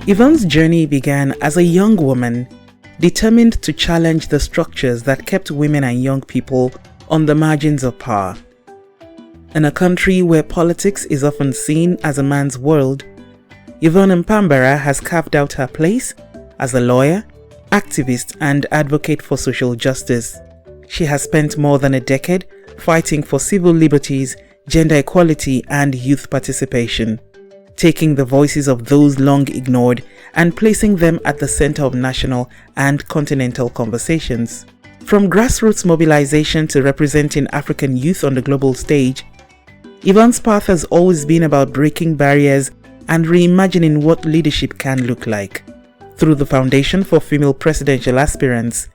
Yvonne's journey began as a young woman, determined to challenge the structures that kept women and young people on the margins of power. In a country where politics is often seen as a man's world, Yvonne Mpambara has carved out her place as a lawyer, activist, and advocate for social justice. She has spent more than a decade fighting for civil liberties, gender equality, and youth participation, taking the voices of those long ignored and placing them at the center of national and continental conversations. From grassroots mobilization to representing African youth on the global stage, Yvonne's path has always been about breaking barriers and reimagining what leadership can look like. Through the Foundation for Female Presidential Aspirants,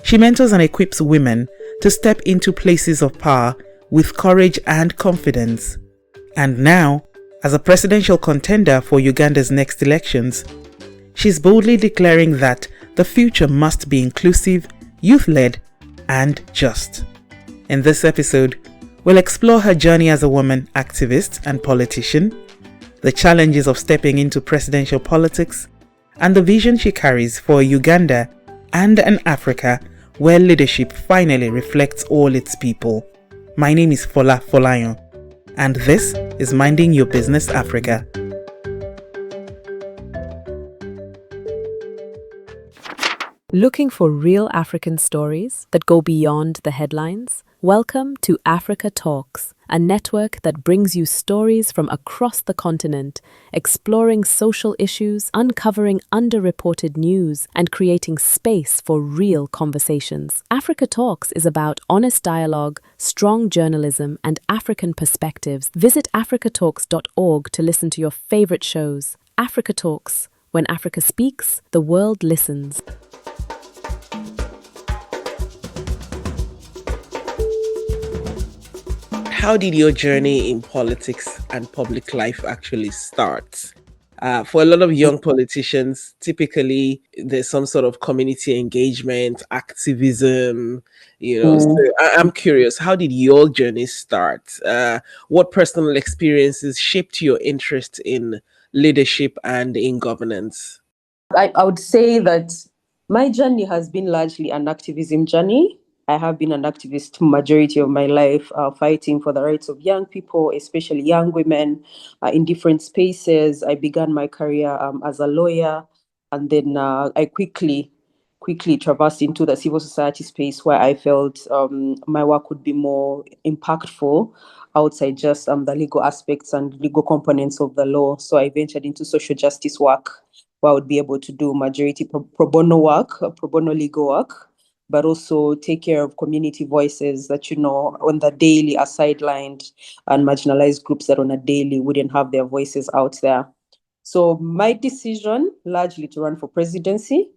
she mentors and equips women to step into places of power with courage and confidence. And now, as a presidential contender for Uganda's next elections, she's boldly declaring that the future must be inclusive, youth-led, and just. In this episode, we'll explore her journey as a woman activist and politician, the challenges of stepping into presidential politics, and the vision she carries for Uganda and an Africa where leadership finally reflects all its people. My name is Fola Folayon, and this is Minding Your Business Africa. Looking for real African stories that go beyond the headlines? Welcome to Africa Talks, a network that brings you stories from across the continent, exploring social issues, uncovering underreported news, and creating space for real conversations. Africa Talks is about honest dialogue, strong journalism, and African perspectives. Visit africatalks.org to listen to your favorite shows. Africa Talks. When Africa speaks, the world listens. How did your journey in politics and public life actually start? For a lot of young politicians, typically there's some sort of community engagement, activism, So I'm curious, how did your journey start? What personal experiences shaped your interest in leadership and in governance? I would say that my journey has been largely an activism journey. I have been an activist majority of my life, fighting for the rights of young people, especially young women, in different spaces. I began my career as a lawyer, and then I quickly traversed into the civil society space where I felt my work would be more impactful outside just the legal aspects and legal components of the law. So I ventured into social justice work, where I would be able to do majority pro bono work, pro bono legal work, but also take care of community voices that, on the daily are sidelined, and marginalized groups that on a daily wouldn't have their voices out there. So my decision largely to run for presidency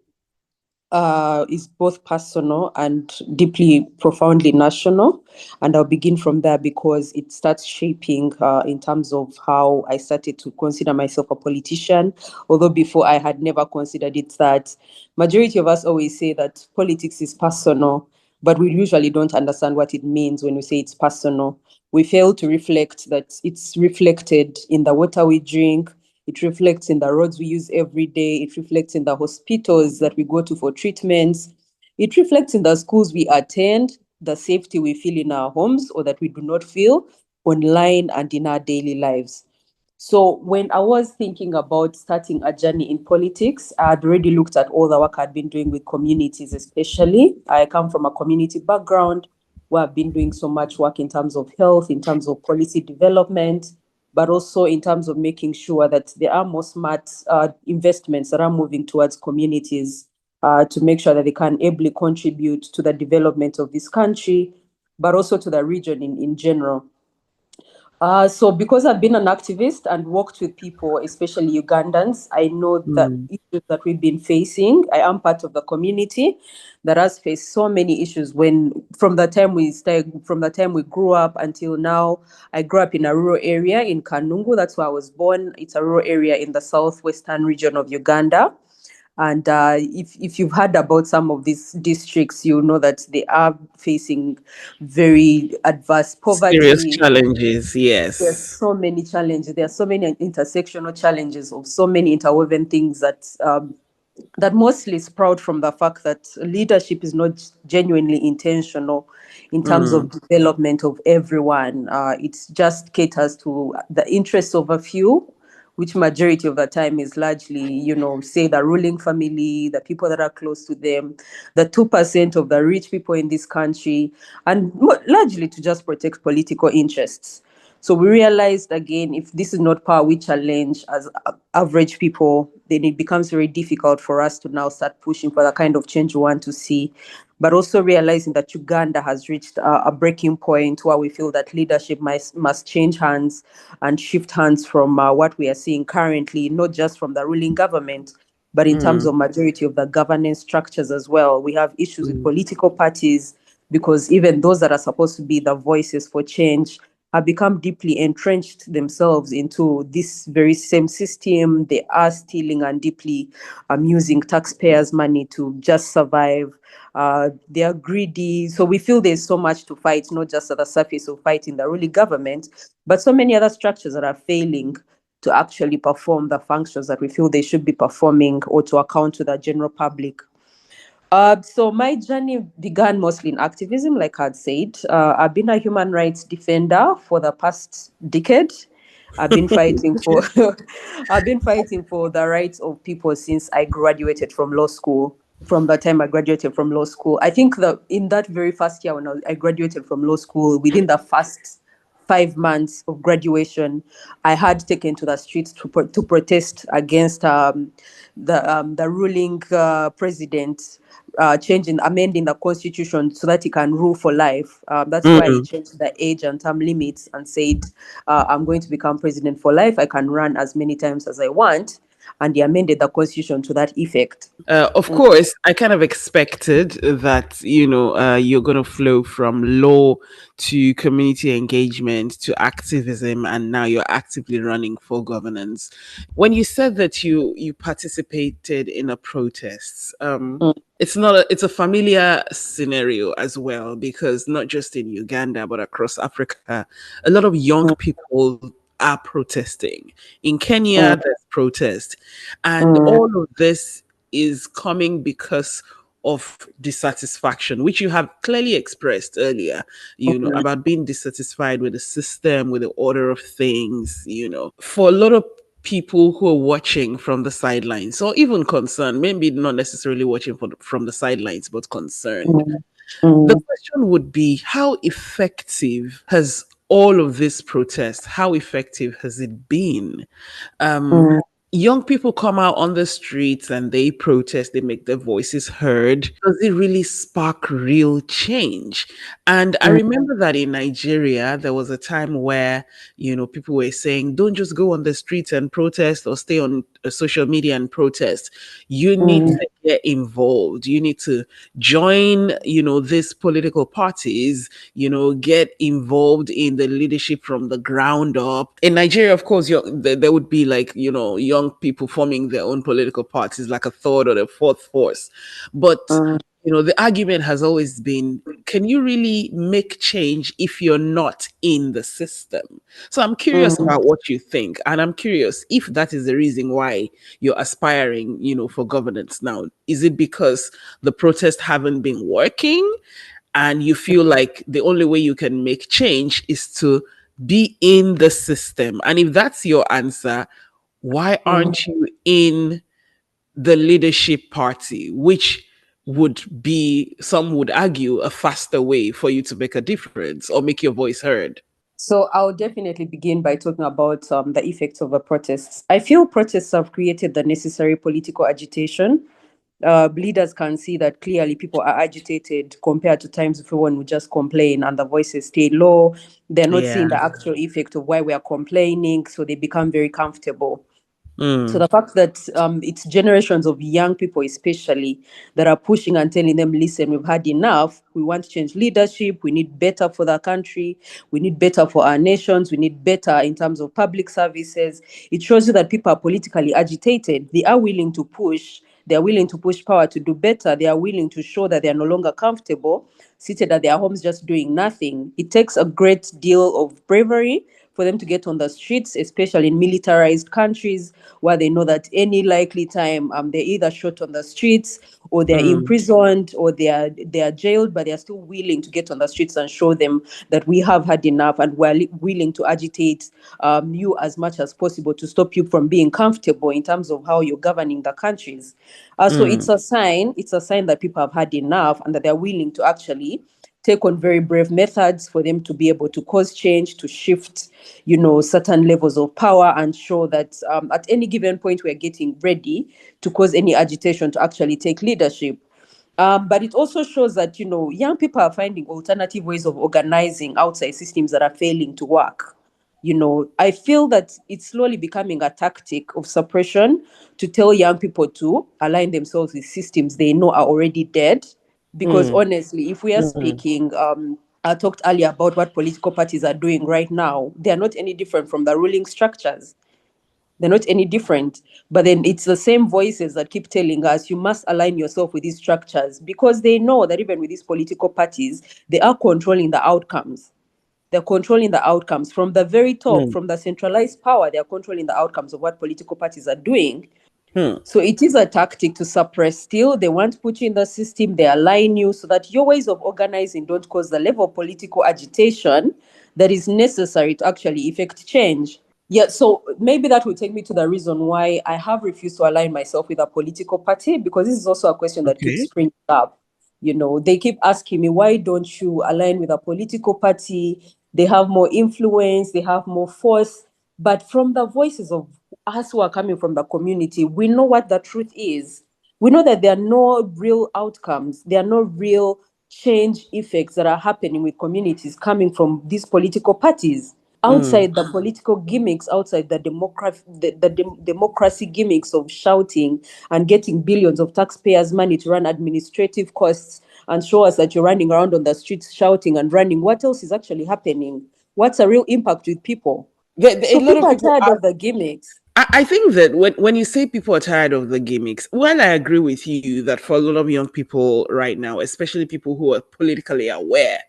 is both personal and deeply, profoundly national. And I'll begin from there because it starts shaping in terms of how I started to consider myself a politician. Although before I had never considered it that. Majority of us always say that politics is personal, but we usually don't understand what it means when we say it's personal. We fail to reflect that it's reflected in the water we drink. It reflects in the roads we use every day. It reflects in the hospitals that we go to for treatments. It reflects in the schools we attend, the safety we feel in our homes or that we do not feel online and in our daily lives. So when I was thinking about starting a journey in politics, I had already looked at all the work I'd been doing with communities, especially. I come from a community background where I've been doing so much work in terms of health, in terms of policy development, but also in terms of making sure that there are more smart investments that are moving towards communities to make sure that they can ably contribute to the development of this country, but also to the region in general. So because I've been an activist and worked with people, especially Ugandans, I know the issues that we've been facing. I am part of the community that has faced so many issues from the time we grew up until now. I grew up in a rural area in Kanungu. That's where I was born. It's a rural area in the southwestern region of Uganda. And if you've heard about some of these districts, you know that they are facing very adverse Serious poverty. challenges, There's yes. so many challenges. There are so many intersectional challenges of so many interwoven things that mostly sprout from the fact that leadership is not genuinely intentional in terms Mm, of development of everyone. It just caters to the interests of a few, which majority of the time is largely, say the ruling family, the people that are close to them, the 2% of the rich people in this country, and largely to just protect political interests. So we realized again, if this is not power we challenge as average people, then it becomes very difficult for us to now start pushing for the kind of change we want to see. But also realizing that Uganda has reached a breaking point where we feel that leadership must change hands and shift hands from what we are seeing currently, not just from the ruling government, but in terms mm, of majority of the governance structures as well. We have issues with mm, political parties because even those that are supposed to be the voices for change have become deeply entrenched themselves into this very same system. They are stealing and deeply using taxpayers' money to just survive. They are greedy. So we feel there's so much to fight, not just at the surface of fighting the ruling government, but so many other structures that are failing to actually perform the functions that we feel they should be performing or to account to the general public. So my journey began mostly in activism, like I'd said. I've been a human rights defender for the past decade. I've been fighting for I've been fighting for the rights of people since I graduated from law school. From the time I graduated from law school, I think that in that very first year when I graduated from law school, within the first 5 months of graduation, I had taken to the streets to protest against the ruling president amending the constitution so that he can rule for life. That's why he mm. changed the age and term limits and said, I'm going to become president for life. I can run as many times as I want. And he amended the constitution to that effect. Of course, I kind of expected that, you're going to flow from law to community engagement to activism, and now you're actively running for governance. When you said that you participated in a protest, Mm, it's a familiar scenario as well, because not just in Uganda but across Africa, a lot of young mm, people are protesting. In Kenya, mm, there's protest, and mm, all of this is coming because of dissatisfaction, which you have clearly expressed earlier, mm, about being dissatisfied with the system, with the order of things, For a lot of people who are watching from the sidelines, or even concerned, maybe not necessarily watching from the sidelines, but concerned, mm, the mm, question would be, how effective has all of this protest, how effective has it been? Um, mm, Young people come out on the streets and they protest, they make their voices heard. Does it really spark real change? And I mm, remember that in Nigeria, there was a time where, people were saying, don't just go on the streets and protest or stay on social media and protest. You need mm, to get involved. You need to join, these political parties, get involved in the leadership from the ground up. In Nigeria, of course, there would be like, young people forming their own political parties, like a third or a fourth force. But mm, the argument has always been, can you really make change if you're not in the system? So I'm curious mm. about what you think. And I'm curious if that is the reason why you're aspiring, for governance now. Is it because the protests haven't been working and you feel like the only way you can make change is to be in the system? And if that's your answer, why Mm. aren't you in the leadership party, which would be, some would argue, a faster way for you to make a difference or make your voice heard? So I'll definitely begin by talking about the effects of the protests. I feel protests have created the necessary political agitation. Leaders can see that clearly people are agitated compared to times before when we just complain and the voices stay low. They're not Yeah. seeing the actual effect of why we are complaining, so they become very comfortable. So Mm, the fact that it's generations of young people, especially, that are pushing and telling them, listen, we've had enough. We want to change leadership. We need better for the country. We need better for our nations. We need better in terms of public services. It shows you that people are politically agitated. They are willing to push. They are willing to push power to do better. They are willing to show that they are no longer comfortable, seated at their homes just doing nothing. It takes a great deal of bravery for them to get on the streets, especially in militarized countries where they know that any likely time they're either shot on the streets or they're imprisoned or they are jailed, but they're still willing to get on the streets and show them that we have had enough and we're willing to agitate you as much as possible to stop you from being comfortable in terms of how you're governing the countries. So it's a sign. It's a sign that people have had enough and that they're willing to actually take on very brave methods for them to be able to cause change, to shift, certain levels of power and show that at any given point we're getting ready to cause any agitation to actually take leadership. But it also shows that, young people are finding alternative ways of organizing outside systems that are failing to work. I feel that it's slowly becoming a tactic of suppression to tell young people to align themselves with systems they know are already dead. Because honestly, if we are speaking, I talked earlier about what political parties are doing right now. They are not any different from the ruling structures. They're not any different. But then it's the same voices that keep telling us you must align yourself with these structures, because they know that even with these political parties, they are controlling the outcomes. They're controlling the outcomes from the very top, from the centralized power. They're controlling the outcomes of what political parties are doing. So it is a tactic to suppress still. They want to put you in the system, they align you so that your ways of organizing don't cause the level of political agitation that is necessary to actually effect change. Yeah, so maybe that will take me to the reason why I have refused to align myself with a political party, because this is also a question that keeps Okay. springing up. They keep asking me, why don't you align with a political party? They have more influence, they have more force. But from the voices of us who are coming from the community, we know what the truth is. We know that there are no real outcomes, there are no real change effects that are happening with communities coming from these political parties. Outside the political gimmicks, outside the democracy gimmicks of shouting and getting billions of taxpayers' money to run administrative costs and show us that you're running around on the streets shouting and running, what else is actually happening? What's a real impact with people? A So lot people of are people tired are. of the gimmicks. I think that when you say people are tired of the gimmicks, while I agree with you that for a lot of young people right now, especially people who are politically aware,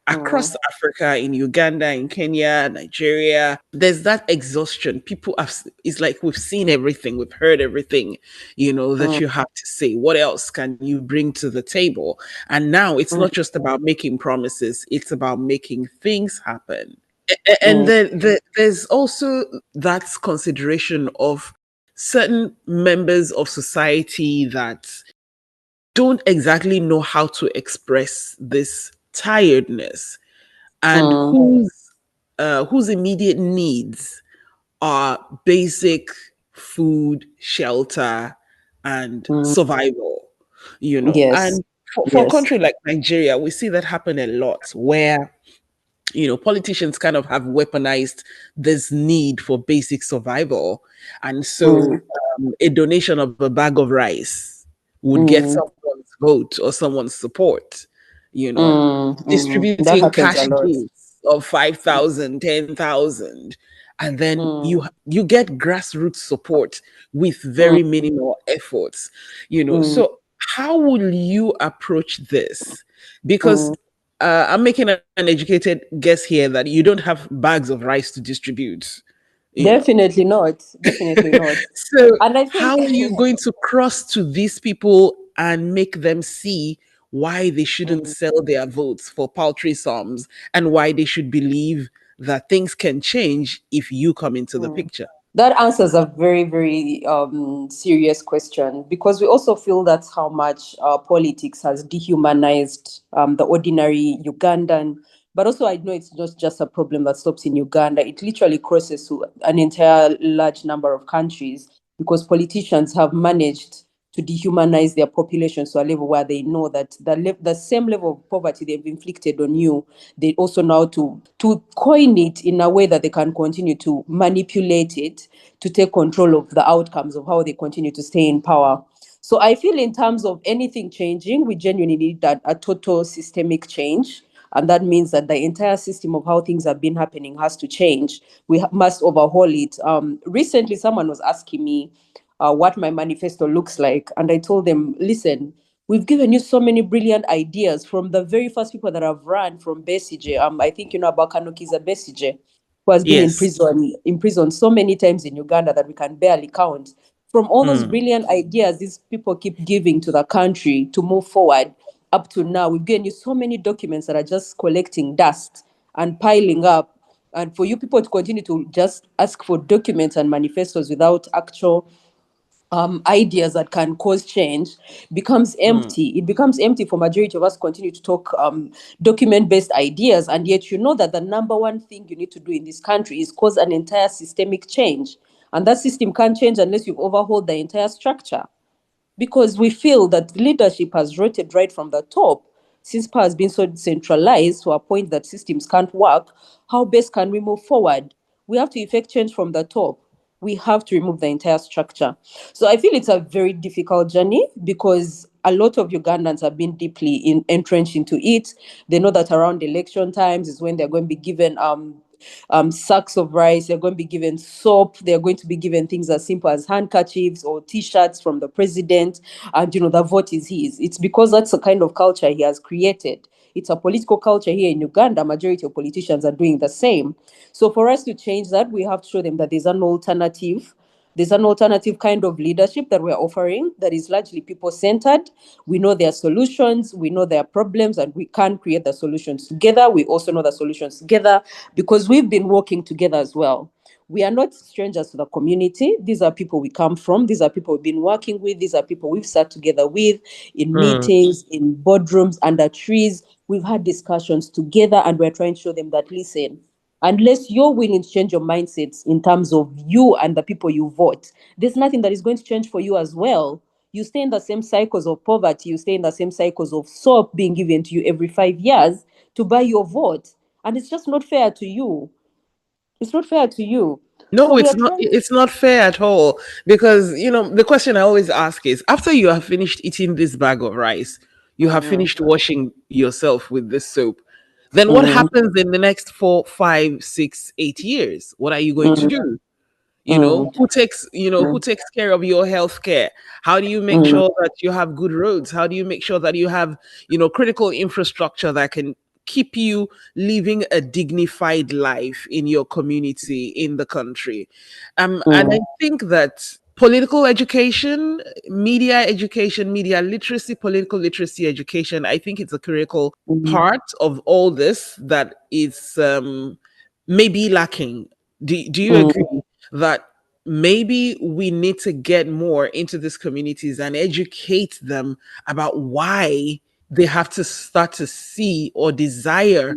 across Africa, in Uganda, in Kenya, Nigeria, there's that exhaustion. People have, it's like we've seen everything, we've heard everything, that you have to say. What else can you bring to the table? And now it's not just about making promises, it's about making things happen. And then there's also that consideration of certain members of society that don't exactly know how to express this tiredness, and whose immediate needs are basic food, shelter, and survival. Yes, And for a yes. country like Nigeria, we see that happen a lot, where politicians kind of have weaponized this need for basic survival. And so a donation of a bag of rice would get someone's vote or someone's support, you know, That distributing happens a cash lot. gifts of 5,000, 10,000, and then you get grassroots support with very minimal efforts. So how will you approach this? Because I'm making an educated guess here that you don't have bags of rice to distribute, you know. Definitely not. Definitely not. So, And I how think are you going to cross to these people and make them see why they shouldn't sell their votes for paltry sums, and why they should believe that things can change if you come into the picture? that answers a very, very serious question, because we also feel that's how much politics has dehumanized the ordinary Ugandan. But also, I know it's not just a problem that stops in Uganda. It literally crosses to an entire large number of countries, because politicians have managed to dehumanize their populations to a level where they know that the same level of poverty they've inflicted on you, they also know to coin it in a way that they can continue to manipulate it to take control of the outcomes of how they continue to stay in power. So I feel in terms of anything changing, we genuinely need that a total systemic change. And that means that the entire system of how things have been happening has to change. We must overhaul it. Recently, someone was asking me, what my manifesto looks like. And I told them, listen, we've given you so many brilliant ideas from the very first people that have run from Besije. I think you know about Kanukiza Besije, who has been Yes. in prison so many times in Uganda that we can barely count. From all those Mm. brilliant ideas these people keep giving to the country to move forward, up to now, we've given you so many documents that are just collecting dust and piling up. And for you people to continue to just ask for documents and manifestos without actual ideas that can cause change becomes empty. It becomes empty for majority of us continue to talk document-based ideas, and yet you know that the number one thing you need to do in this country is cause an entire systemic change, and that system can't change unless you've overhauled the entire structure, because we feel that leadership has rotted right from the top. Since power has been so decentralized to a point that systems can't work, how best can we move forward? We have to effect change from the top. We have to remove the entire structure. So I feel it's a very difficult journey because a lot of Ugandans have been deeply entrenched into it. They know that around election times is when they're going to be given sacks of rice. They're going to be given soap. They're going to be given things as simple as handkerchiefs or T-shirts from the president. And, the vote is his. It's because that's the kind of culture he has created. It's a political culture here in Uganda. Majority of politicians are doing the same. So for us to change that, we have to show them that there's an alternative. There's an alternative kind of leadership that we're offering that is largely people-centered. We know their solutions, we know their problems, and we can create the solutions together. We also know the solutions together because we've been working together as well. We are not strangers to the community. These are people we come from. These are people we've been working with. These are people we've sat together with in Mm. meetings, in boardrooms, under trees. We've had discussions together, and we're trying to show them that, listen, unless you're willing to change your mindsets in terms of you and the people you vote, there's nothing that is going to change for you as well. You stay in the same cycles of poverty, you stay in the same cycles of soap being given to you every 5 years to buy your vote. And it's just not fair to you. It's not fair to you. So No, we are it's not. trying. It's not fair at all because the question I always ask is: after you have finished eating this bag of rice, you have Mm, finished washing yourself with this soap. Then what mm, happens in the next 4, 5, 6, 8 years? What are you going to mm, do? mm, Who takes care of your health care? How do you make mm, sure that you have good roads? How do you make sure that you have critical infrastructure that can keep you living a dignified life in your community, in the country? And I mm, think that political education, media literacy, political literacy education, I think it's a critical mm, part of all this that is maybe lacking. Do you mm, agree that maybe we need to get more into these communities and educate them about why they have to start to see or desire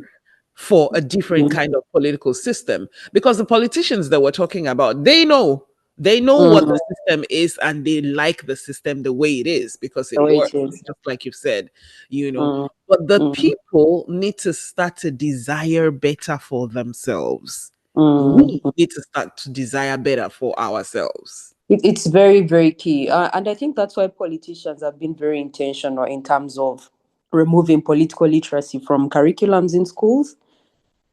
for a different mm, kind of political system? Because the politicians that we're talking about, they know what the mm. system is, and they like the system the way it is because The it way it works, is. just like you've said, you know Mm, but the mm, people need to start to desire better for themselves. mm. We need to start to desire better for ourselves. It's very, very key. And I think that's why politicians have been very intentional in terms of removing political literacy from curriculums in schools.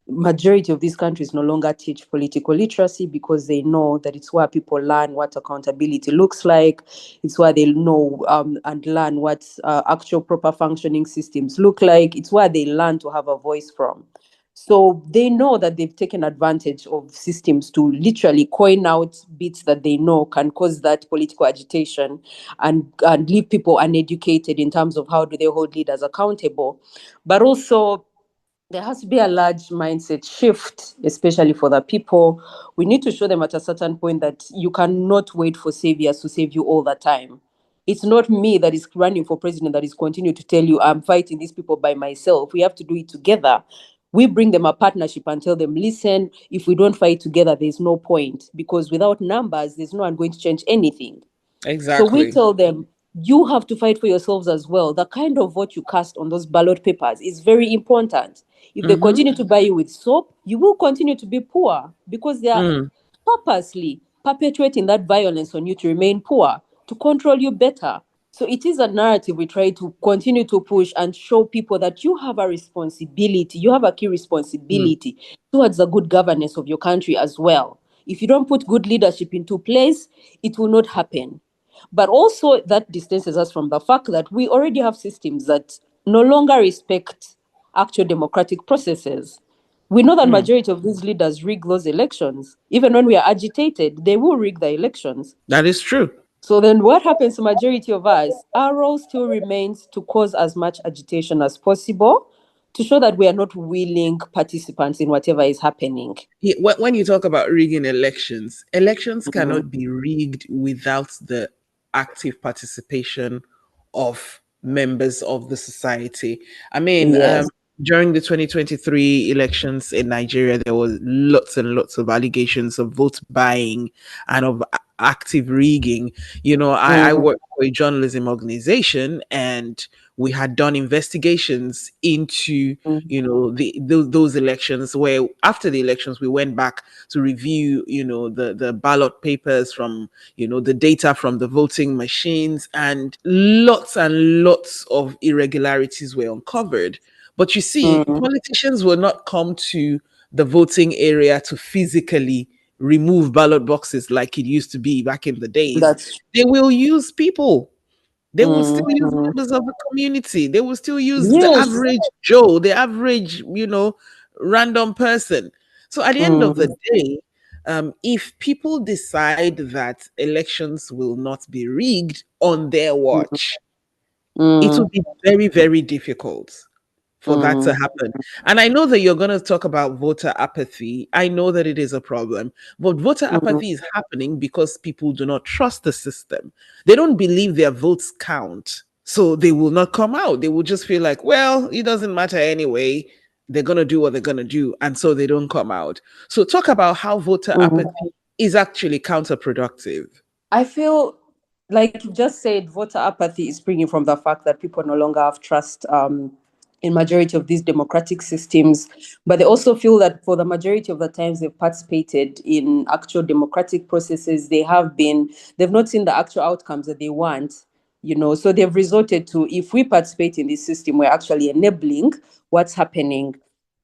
Majority of these countries no longer teach political literacy because they know that it's where people learn what accountability looks like. It's where they know and learn what actual proper functioning systems look like. It's where they learn to have a voice from. So they know that they've taken advantage of systems to literally coin out bits that they know can cause that political agitation and leave people uneducated in terms of how do they hold leaders accountable. But also there has to be a large mindset shift, especially for the people. We need to show them at a certain point that you cannot wait for saviors to save you all the time. It's not me that is running for president that is continuing to tell you I'm fighting these people by myself. We have to do it together. We bring them a partnership and tell them, listen, if we don't fight together, there's no point because without numbers, there's no one going to change anything. So we Exactly. tell them, you have to fight for yourselves as well. The kind of vote you cast on those ballot papers is very important. If they Mm-hmm. continue to buy you with soap, you will continue to be poor because they are Mm. purposely perpetuating that violence on you to remain poor, to control you better. So it is a narrative we try to continue to push and show people that you have a responsibility, you have a key Mm. responsibility towards the good governance of your country as well. If you don't put good leadership into place, it will not happen. But also that distances us from the fact that we already have systems that no longer respect actual democratic processes. We know that majority of these leaders rig those elections. Even when we are agitated, they will rig the elections. That is true. So then what happens to majority of us? Our role still remains to cause as much agitation as possible to show that we are not willing participants in whatever is happening. Yeah, when you talk about rigging elections, elections Mm. cannot be rigged without the active participation of members of the society. I mean, Yes. during the 2023 elections in Nigeria, there was lots and lots of allegations of vote buying and of active rigging. I Mm. work for a journalism organization, and we had done investigations into Mm. those elections, where after the elections we went back to review the ballot papers from the data from the voting machines, and lots of irregularities were uncovered. But you see, Mm. politicians will not come to the voting area to physically remove ballot boxes like it used to be back in the days. That's They will use people. They will still use mm. members of the community. They will still use the Yes. average Joe, the average, random person. So at the end of the Mm. day, if people decide that elections will not be rigged on their Mm. watch, it will Mm. be very, very difficult for that to Mm. happen. And I know that you're going to talk about voter apathy. I know that it is a problem, but voter Mm. apathy is happening because people do not trust the system. They don't believe their votes count. So they will not come out. They will just feel like, well, it doesn't matter anyway. They're going to do what they're going to do. And so they don't come out. So talk about how voter Mm. apathy is actually counterproductive. I feel like you just said, voter apathy is springing from the fact that people no longer have trust in majority of these democratic systems, but they also feel that for the majority of the times they've participated in actual democratic processes, they've not seen the actual outcomes that they want. So they've resorted to, if we participate in this system, we're actually enabling what's happening.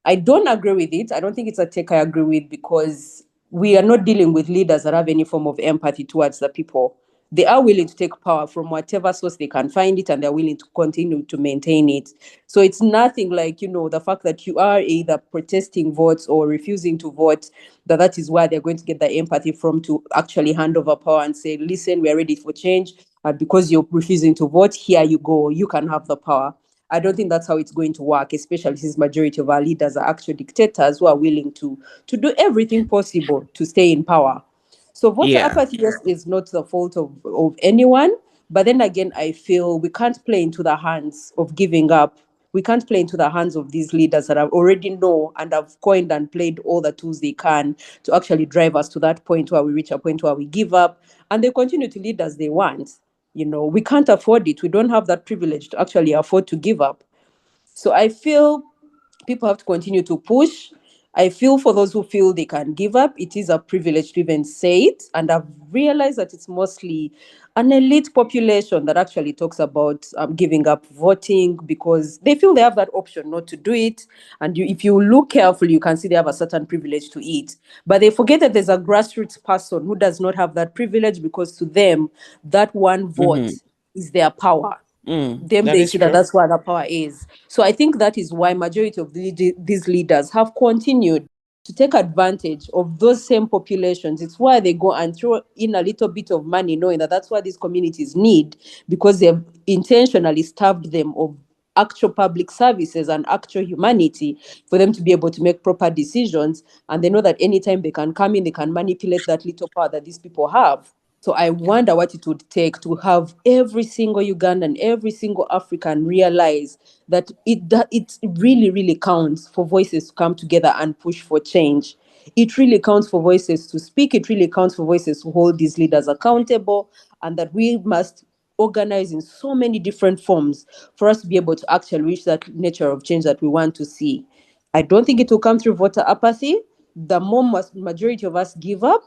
I don't agree with it. I don't think it's a take I agree with, because we are not dealing with leaders that have any form of empathy towards the people. They are willing to take power from whatever source they can find it, and they're willing to continue to maintain it. So it's nothing like, the fact that you are either protesting votes or refusing to vote, that is where they're going to get the empathy from to actually hand over power and say, listen, we're ready for change. Because you're refusing to vote, here you go, you can have the power. I don't think that's how it's going to work, especially since majority of our leaders are actual dictators who are willing to do everything possible to stay in power. So voter Yeah. apathy, yes, is not the fault of anyone. But then again, I feel we can't play into the hands of giving up. We can't play into the hands of these leaders that have already know and have coined and played all the tools they can to actually drive us to that point where we reach a point where we give up, and they continue to lead as they want. We can't afford it. We don't have that privilege to actually afford to give up. So I feel people have to continue to push. I feel for those who feel they can give up, it is a privilege to even say it. And I've realized that it's mostly an elite population that actually talks about giving up voting because they feel they have that option not to do it. And if you look carefully, you can see they have a certain privilege to it. But they forget that there's a grassroots person who does not have that privilege, because to them, that one vote is their power. Them, That they is see that true. that's where the power is. So I think that is why majority of these leaders have continued to take advantage of those same populations. It's why they go and throw in a little bit of money, knowing that that's what these communities need, because they've intentionally starved them of actual public services and actual humanity for them to be able to make proper decisions. And they know that anytime they can come in, they can manipulate that little power that these people have. So I wonder what it would take to have every single Ugandan, every single African realize that it really, really counts for voices to come together and push for change. It really counts for voices to speak. It really counts for voices to hold these leaders accountable, and that we must organize in so many different forms for us to be able to actually reach that nature of change that we want to see. I don't think it will come through voter apathy. The more majority of us give up,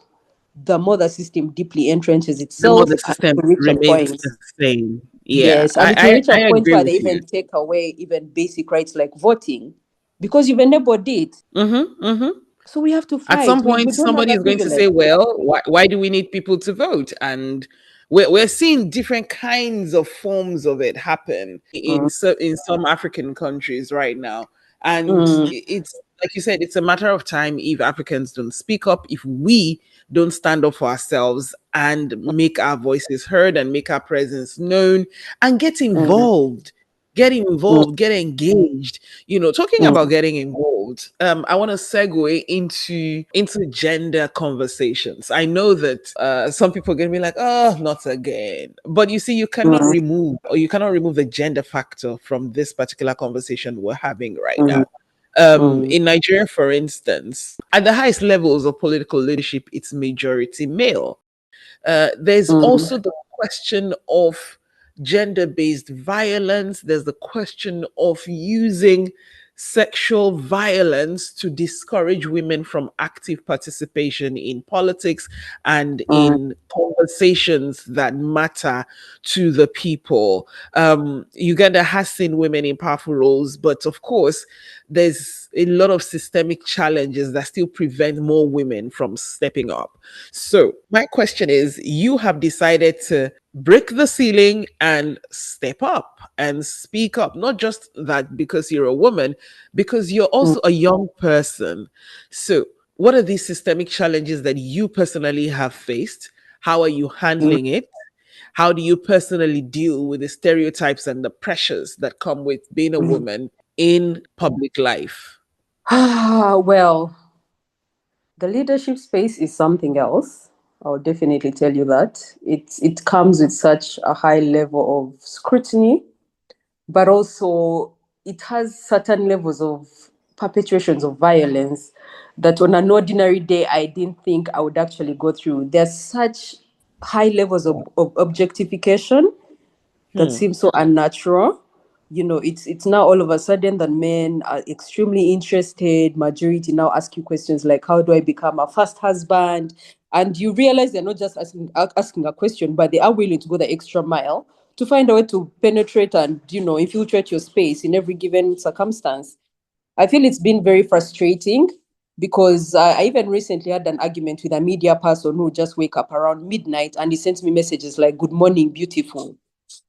the more the system deeply entrenches The more itself, the and system to reach a remains point. the same. Yeah, Yes, and it will I, reach a I point agree where they with you. even take away even basic rights like voting, because you've enabled it. Mm-hmm, mm-hmm. So we have to At fight. some We point, don't have somebody that is going to privilege. say, well, why do we need people to vote? And we're seeing different kinds of forms of it happen in some African countries right now. And it's like you said, it's a matter of time if Africans don't speak up, if we don't stand up for ourselves and make our voices heard and make our presence known and get engaged. Talking about getting involved, I want to segue into gender conversations. I know that some people are going to be like, oh, not again. But you see, you cannot remove the gender factor from this particular conversation we're having right now. In Nigeria, for instance, at the highest levels of political leadership, it's majority male. There's also the question of gender based violence. There's the question of using sexual violence to discourage women from active participation in politics and in conversations that matter to the people. Uganda has seen women in powerful roles, but of course, there's a lot of systemic challenges that still prevent more women from stepping up. So, my question is, you have decided to break the ceiling and step up and speak up. Not just that because you're a woman, because you're also a young person. So, what are these systemic challenges that you personally have faced? How are you handling it? How do you personally deal with the stereotypes and the pressures that come with being a woman in public life? Well, the leadership space is something else. I'll definitely tell you that. It comes with such a high level of scrutiny, but also it has certain levels of perpetrations of violence that on an ordinary day I didn't think I would actually go through. There's such high levels of objectification that seems so unnatural. It's now all of a sudden that men are extremely interested. Majority now ask you questions like, how do I become a first husband? And you realize they're not just asking a question, but they are willing to go the extra mile to find a way to penetrate and, infiltrate your space in every given circumstance. I feel it's been very frustrating because I even recently had an argument with a media person who just wake up around midnight and he sends me messages like, good morning, beautiful,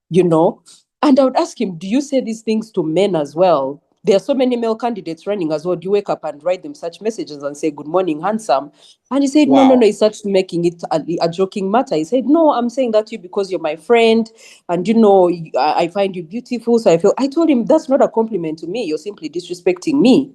you know. And I would ask him, do you say these things to men as well? There are so many male candidates running as well. Do you wake up and write them such messages and say, good morning, handsome? And he said, no, no, Wow. no. He starts making it a joking matter. He said, no, I'm saying that to you because you're my friend. And, I find you beautiful. So I told him, that's not a compliment to me. You're simply disrespecting me.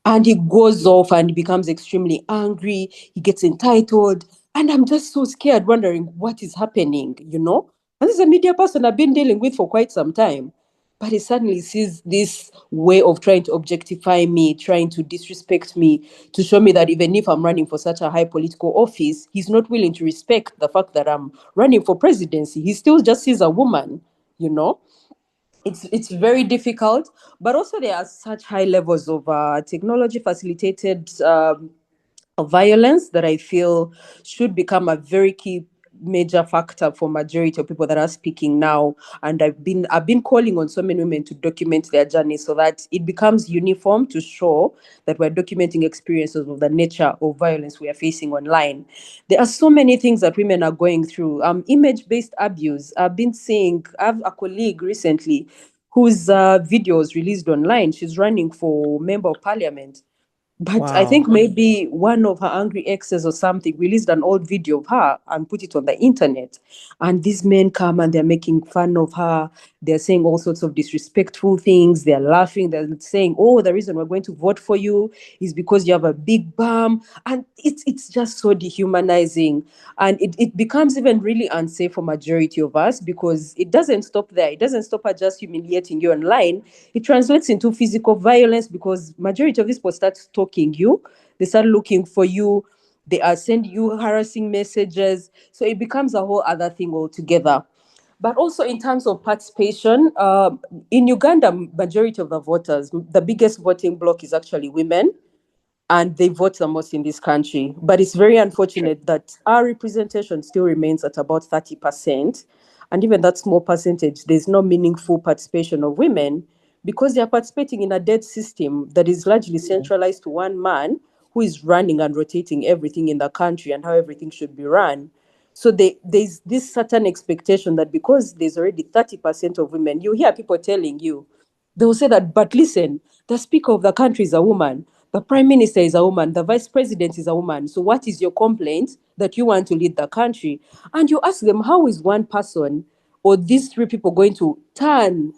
And he goes off and becomes extremely angry. He gets entitled. And I'm just so scared, wondering what is happening. And this is a media person I've been dealing with for quite some time. But he suddenly sees this way of trying to objectify me, trying to disrespect me, to show me that even if I'm running for such a high political office, he's not willing to respect the fact that I'm running for presidency. He still just sees a woman, you know it's very difficult, but also there are such high levels of technology facilitated violence that I feel should become a very key major factor for majority of people that are speaking now. And I've been calling on so many women to document their journey so that it becomes uniform, to show that we're documenting experiences of the nature of violence we are facing online. There are so many things that women are going through. Image-based abuse. I have a colleague recently whose video was released online. She's running for member of parliament, but I Wow. think maybe one of her angry exes or something released an old video of her and put it on the internet. And these men come and they're making fun of her. They're saying all sorts of disrespectful things. They're laughing. They're saying, oh, the reason we're going to vote for you is because you have a big bum. And it's just so dehumanizing. And it becomes even really unsafe for majority of us, because it doesn't stop there. It doesn't stop at just humiliating you online. It translates into physical violence, because majority of these people start stalking you. They start looking for you. They are sending you harassing messages. So it becomes a whole other thing altogether. But also in terms of participation, in Uganda, majority of the voters, the biggest voting bloc is actually women, and they vote the most in this country. But it's very unfortunate that our representation still remains at about 30%. And even that small percentage, there's no meaningful participation of women, because they are participating in a dead system that is largely centralized to one man who is running and rotating everything in the country and how everything should be run. So there's this certain expectation that because there's already 30% of women, you hear people telling you, they will say that, but listen, the speaker of the country is a woman, the prime minister is a woman, the vice president is a woman. So what is your complaint that you want to lead the country? And you ask them, how is one person or these three people going to turn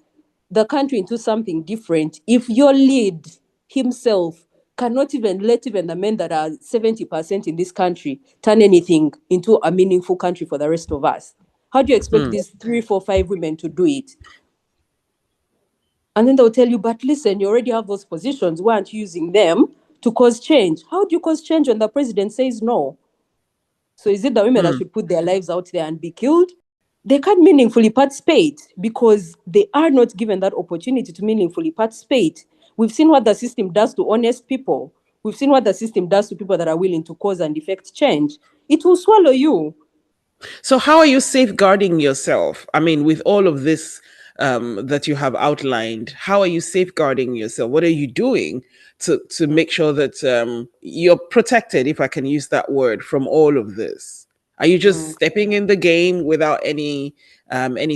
the country into something different if your lead himself cannot even let even the men that are 70% in this country turn anything into a meaningful country for the rest of us? How do you expect these 3, 4, 5 women to do it? And then they'll tell you, but listen, you already have those positions. Why aren't you using them to cause change? How do you cause change when the president says no? So is it the women that should put their lives out there and be killed? They can't meaningfully participate because they are not given that opportunity to meaningfully participate. We've seen what the system does to honest people. We've seen what the system does to people that are willing to cause and effect change. It will swallow you. So, how are you safeguarding yourself? I mean, with all of this that you have outlined, how are you safeguarding yourself? What are you doing to make sure that you're protected, if I can use that word, from all of this? Are you just stepping in the game without any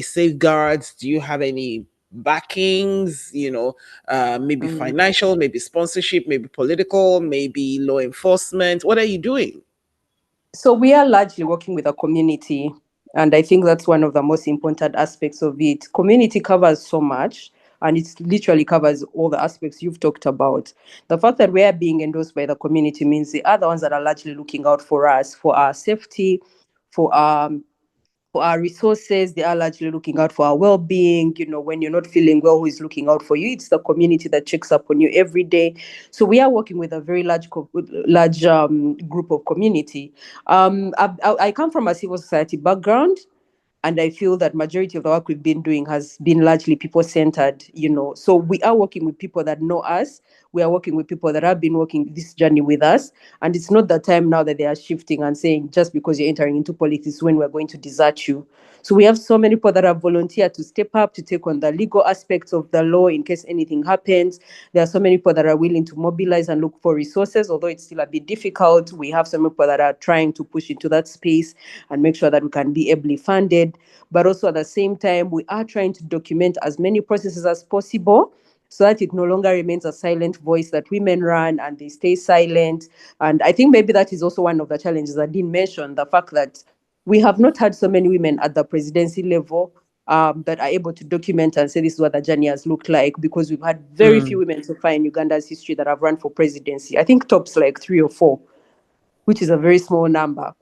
safeguards? Do you have any backings? Maybe financial, maybe sponsorship, maybe political, maybe law enforcement. What are you doing? So we are largely working with a community, and I think that's one of the most important aspects of it. Community covers so much, and it literally covers all the aspects you've talked about. The fact that we are being endorsed by the community means the other ones that are largely looking out for us, for our safety, for our resources. They are largely looking out for our well-being. When you're not feeling well, who is looking out for you? It's the community that checks up on you every day. So we are working with a very large group of community. I come from a civil society background, and I feel that majority of the work we've been doing has been largely people-centered. So we are working with people that know us. We are working with people that have been working this journey with us. And it's not the time now that they are shifting and saying, just because you're entering into politics, when we're going to desert you. So we have so many people that have volunteered to step up, to take on the legal aspects of the law in case anything happens. There are so many people that are willing to mobilize and look for resources, although it's still a bit difficult. We have some people that are trying to push into that space and make sure that we can be ably funded. But also at the same time, we are trying to document as many processes as possible so that it no longer remains a silent voice that women run and they stay silent. And I think maybe that is also one of the challenges I didn't mention, the fact that we have not had so many women at the presidency level that are able to document and say this is what the journey has looked like, because we've had very few women so far in Uganda's history that have run for presidency. I think tops like 3 or 4, which is a very small number.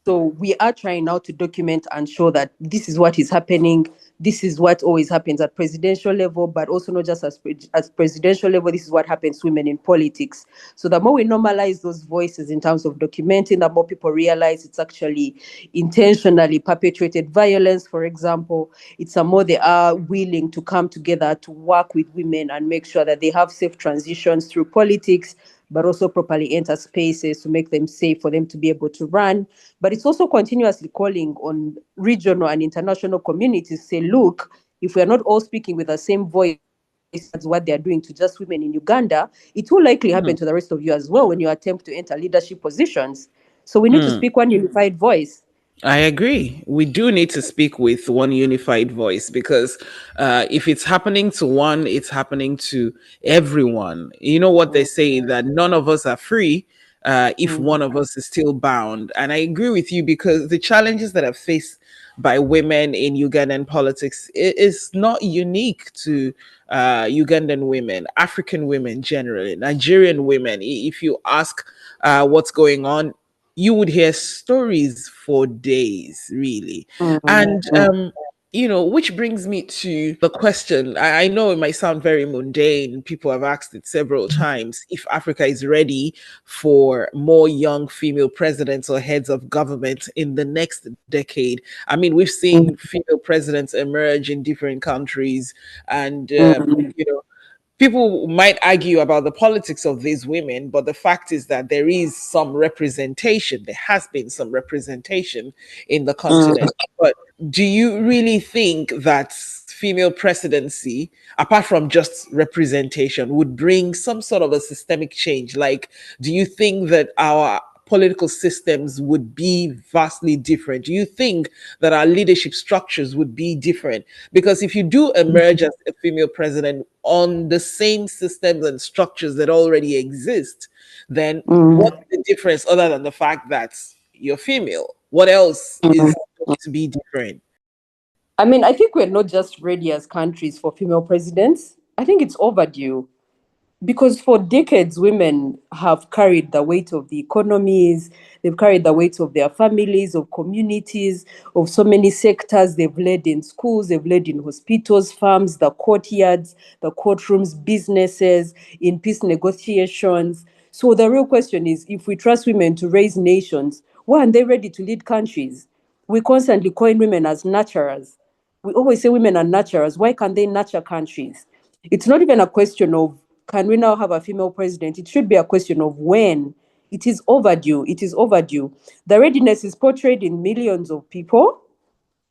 So we are trying now to document and show that this is what is happening. This is what always happens at presidential level, but also not just as presidential level. This is what happens to women in politics. So the more we normalize those voices in terms of documenting, the more people realize it's actually intentionally perpetuated violence, for example. It's the more they are willing to come together to work with women and make sure that they have safe transitions through politics, but also properly enter spaces to make them safe for them to be able to run. But it's also continuously calling on regional and international communities to say, look, if we're not all speaking with the same voice as what they're doing to just women in Uganda, it will likely happen to the rest of you as well when you attempt to enter leadership positions. So we need to speak one unified voice. I agree. We do need to speak with one unified voice because if it's happening to one, it's happening to everyone. You know what they say, that none of us are free if one of us is still bound. And I agree with you because the challenges that are faced by women in Ugandan politics is not unique to Ugandan women, African women generally, Nigerian women. If you ask what's going on, you would hear stories for days, really. And, which brings me to the question. I know it might sound very mundane. People have asked it several times if Africa is ready for more young female presidents or heads of government in the next decade. I mean, we've seen female presidents emerge in different countries, and, people might argue about the politics of these women, but the fact is that there is some representation. There has been some representation in the continent. But do you really think that female presidency, apart from just representation, would bring some sort of a systemic change? Like, do you think that our political systems would be vastly different? Do you think that our leadership structures would be different? Because if you do emerge as a female president on the same systems and structures that already exist, then what's the difference other than the fact that you're female? What else is going to be different? I mean, I think we're not just ready as countries for female presidents. I think it's overdue. Because for decades, women have carried the weight of the economies, they've carried the weight of their families, of communities, of so many sectors. They've led in schools, they've led in hospitals, farms, the courtyards, the courtrooms, businesses, in peace negotiations. So the real question is, if we trust women to raise nations, why aren't they ready to lead countries? We constantly coin women as nurturers. We always say women are nurturers. Why can't they nurture countries? It's not even a question of can we now have a female president? It should be a question of when. It is overdue. It is overdue. The readiness is portrayed in millions of people,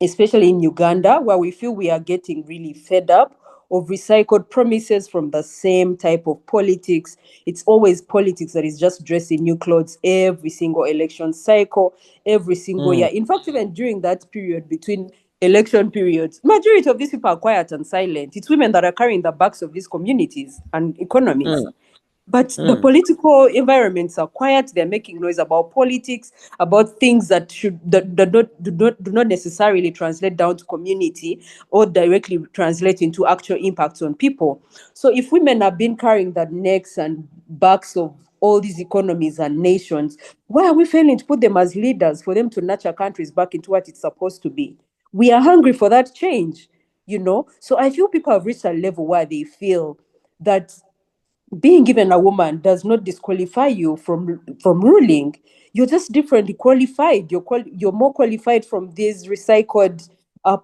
especially in Uganda, where we feel we are getting really fed up of recycled promises from the same type of politics. It's always politics that is just dressed in new clothes every single election cycle, every single year. In fact, even during that period between election periods, majority of these people are quiet and silent. It's women that are carrying the backs of these communities and economies. But the political environments are quiet. They're making noise about politics, about things that do not necessarily translate down to community or directly translate into actual impacts on people. So if women have been carrying the necks and backs of all these economies and nations, why are we failing to put them as leaders for them to nurture countries back into what it's supposed to be? We are hungry for that change, you know? So I feel people have reached a level where they feel that being given a woman does not disqualify you from ruling. You're just differently qualified. You're more qualified from these recycled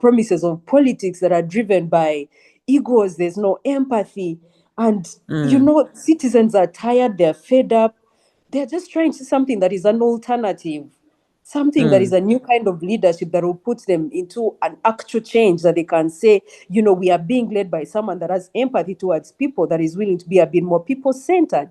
promises of politics that are driven by egos. There's no empathy, and citizens are tired. They're fed up. They're just trying to see something that is an alternative, something that is a new kind of leadership that will put them into an actual change that they can say, we are being led by someone that has empathy towards people, that is willing to be a bit more people-centered.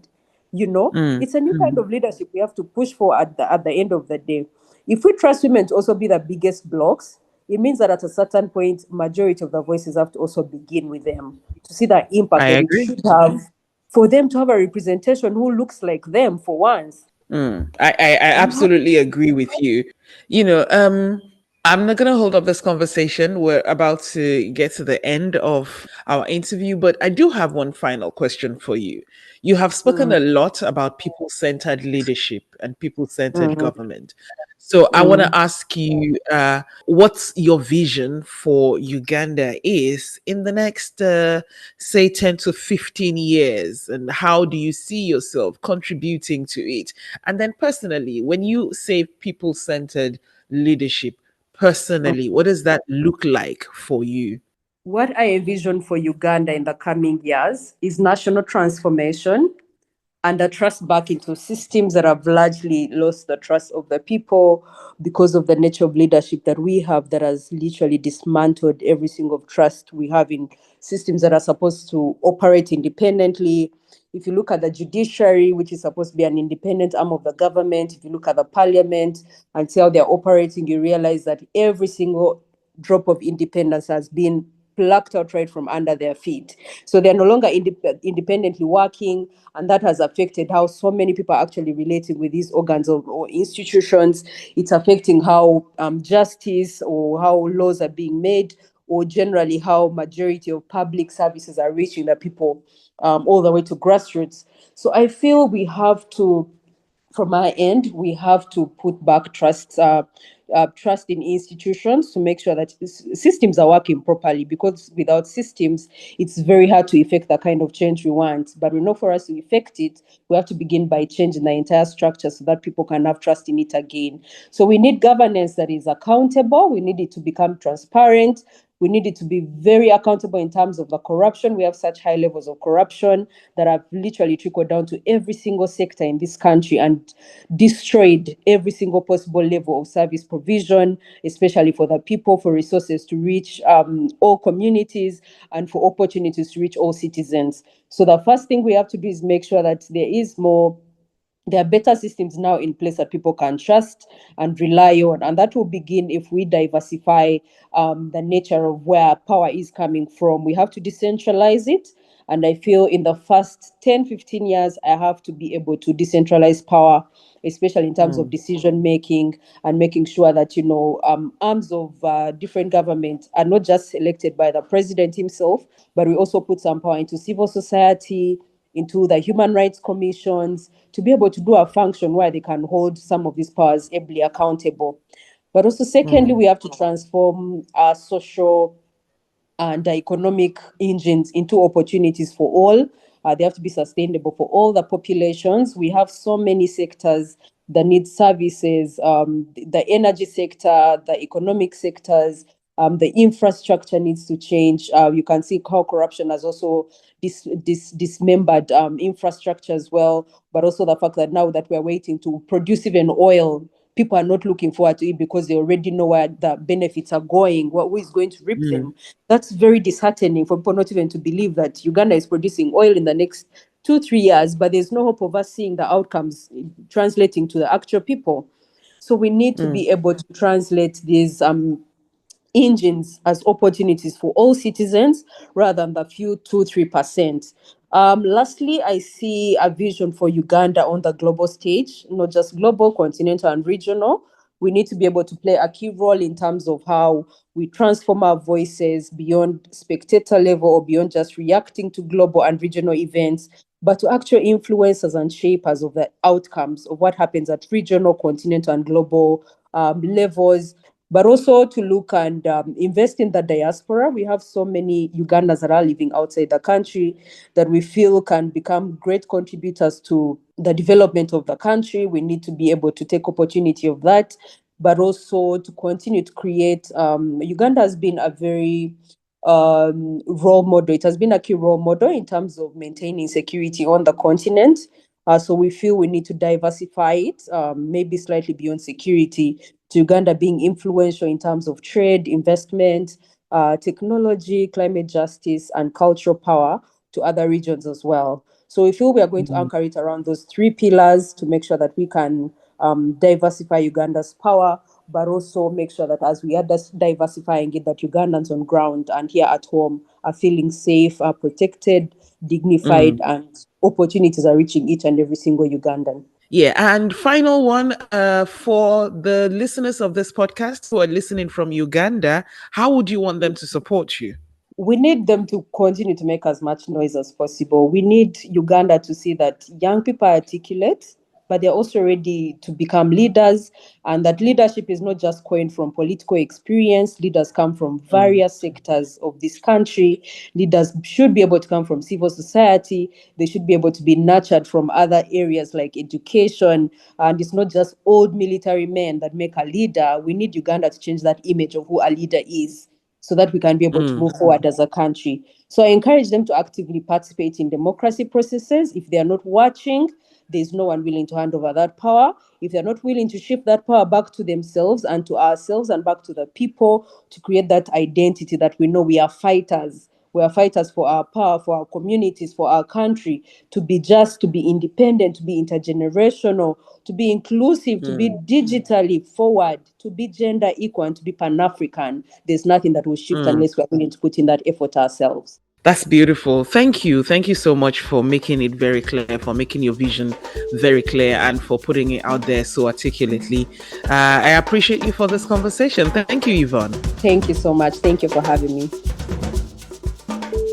It's a new kind of leadership we have to push for at the end of the day. If we trust women to also be the biggest blocks, it means that at a certain point, majority of the voices have to also begin with them to see the impact I that it agree. should have for them to have a representation who looks like them for once. I absolutely agree with you. I'm not going to hold up this conversation. We're about to get to the end of our interview, but I do have one final question for you. You have spoken a lot about people centered leadership and people centered government. So I want to ask you what your vision for Uganda is in the next, say, 10 to 15 years, and how do you see yourself contributing to it? And then personally, when you say people centered leadership, personally, what does that look like for you? What I envision for Uganda in the coming years is national transformation and a trust back into systems that have largely lost the trust of the people because of the nature of leadership that we have that has literally dismantled every single trust we have in systems that are supposed to operate independently. If you look at the judiciary, which is supposed to be an independent arm of the government, if you look at the parliament and see how they're operating, you realize that every single drop of independence has been plucked out right from under their feet. So they're no longer independently working, and that has affected how so many people are actually relating with these organs or institutions. It's affecting how justice or how laws are being made, or generally how majority of public services are reaching the people, all the way to grassroots. So I feel we have to, from our end, we have to put back trust in institutions to make sure that systems are working properly, because without systems, it's very hard to effect the kind of change we want. But we know for us to effect it, we have to begin by changing the entire structure so that people can have trust in it again. So we need governance that is accountable. We need it to become transparent. We need it to be very accountable in terms of the corruption. We have such high levels of corruption that have literally trickled down to every single sector in this country and destroyed every single possible level of service provision, especially for the people, for resources to reach all communities, and for opportunities to reach all citizens. So the first thing we have to do is make sure that there is more There are better systems now in place that people can trust and rely on. And that will begin if we diversify the nature of where power is coming from. We have to decentralize it. And I feel in the first 10, 15 years, I have to be able to decentralize power, especially in terms of decision making and making sure that, arms of different government are not just elected by the president himself, but we also put some power into civil society, into the human rights commissions, to be able to do a function where they can hold some of these powers ably accountable. But also, secondly, we have to transform our social and the economic engines into opportunities for all. They have to be sustainable for all the populations. We have so many sectors that need services, the energy sector, the economic sectors, the infrastructure needs to change. You can see how corruption has also dismembered infrastructure as well, but also the fact that now that we're waiting to produce even oil, people are not looking forward to it because they already know where the benefits are going, who is going to reap them. That's very disheartening for people not even to believe that Uganda is producing oil in the next 2-3 years, but there's no hope of us seeing the outcomes translating to the actual people. So we need to be able to translate these engines as opportunities for all citizens rather than the few 2-3%. Lastly, I see a vision for Uganda on the global stage, not just global, continental, and regional. We need to be able to play a key role in terms of how we transform our voices beyond spectator level or beyond just reacting to global and regional events, but to actual influencers and shapers of the outcomes of what happens at regional, continental, and global levels, but also to look and invest in the diaspora. We have so many Ugandans that are living outside the country that we feel can become great contributors to the development of the country. We need to be able to take opportunity of that, but also to continue to create. Uganda has been a very role model. It has been a key role model in terms of maintaining security on the continent. So we feel we need to diversify it, maybe slightly beyond security, to Uganda being influential in terms of trade, investment, technology, climate justice, and cultural power to other regions as well. So we feel we are going to anchor it around those 3 pillars to make sure that we can diversify Uganda's power, but also make sure that as we are diversifying it, that Ugandans on ground and here at home are feeling safe, are protected, dignified, and opportunities are reaching each and every single Ugandan. Yeah, and final one for the listeners of this podcast who are listening from Uganda, how would you want them to support you? We need them to continue to make as much noise as possible. We need Uganda to see that young people are articulate, but they're also ready to become leaders, and that leadership is not just coined from political experience. Leaders come from various sectors of this country. Leaders should be able to come from civil society. They should be able to be nurtured from other areas like education. And it's not just old military men that make a leader. We need Uganda to change that image of who a leader is, so that we can be able to move forward as a country. So I encourage them to actively participate in democracy processes. If they are not watching, there's no one willing to hand over that power. If they're not willing to shift that power back to themselves and to ourselves and back to the people, to create that identity that we know we are fighters. We are fighters for our power, for our communities, for our country, to be just, to be independent, to be intergenerational, to be inclusive, to be digitally forward, to be gender equal, and to be Pan-African. There's nothing that will shift unless we're willing to put in that effort ourselves. That's beautiful. Thank you. Thank you so much for making it very clear, for making your vision very clear, and for putting it out there so articulately. I appreciate you for this conversation. Thank you, Yvonne. Thank you so much. Thank you for having me.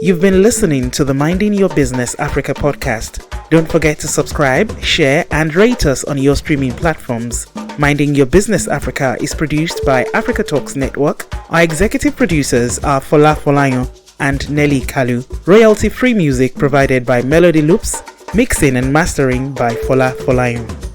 You've been listening to the Minding Your Business Africa podcast. Don't forget to subscribe, share, and rate us on your streaming platforms. Minding Your Business Africa is produced by Africa Talks Network. Our executive producers are Fola Folayon and Nelly Kalu. Royalty-free music provided by Melody Loops. Mixing and mastering by Fola Folayon.